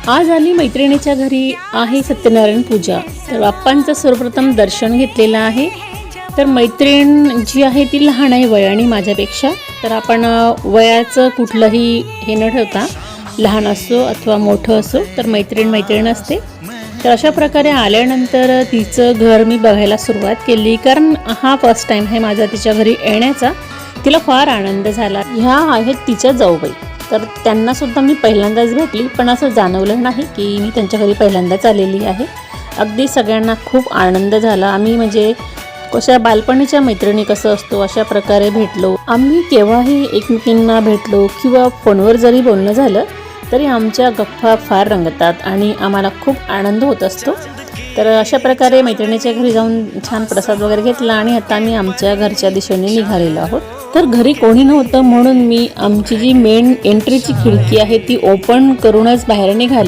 आज आली मैत्रिणीच्या घरी आहे सत्यनारायण पूजा। तर बाप्पांचं सर्वप्रथम दर्शन घेतलेलं आहे। तर मैत्रीण जी आहे ती लहान आहे वयाने माझ्यापेक्षा। तर आपण वयाचं कुठलंही हे न ठेवता लहान असो अथवा मोठं असो तर मैत्रीण असते। तर अशा प्रकारे आल्यानंतर तिचं घर मी बघायला सुरुवात केली, कारण हा फर्स्ट टाइम आहे माझा तिच्या घरी येण्याचा। तिला फार आनंद झाला। ह्या आहेत तिच्या जाऊबाई। तर त्यांना सुद्धा मी पहिल्यांदाच भेटली, पण असं जाणवलं नाही की मी त्यांच्या घरी पहिल्यांदाच आलेली आहे। अगदी सगळ्यांना खूप आनंद झाला। आम्ही म्हणजे कशा बालपणीच्या मैत्रिणी कसं असतो अशा प्रकारे भेटलो। आम्ही केव्हाही एकमेकींना भेटलो किंवा फोनवर जरी बोलणं झालं तरी आमच्या गप्पा फार रंगतात आणि आम्हाला खूप आनंद होत असतो। तर अशा प्रकारे मैत्रिणीच्या घरी जाऊन छान प्रसाद वगैरे घेतला आणि आता आम्ही आमच्या घरच्या दिशेने निघालेलो आहोत। तर घरी कोणी नव्हतं म्हणून मी आमची जी मेन एंट्रीची खिडकी आहे ती ओपन करूनच बाहेर निघाली।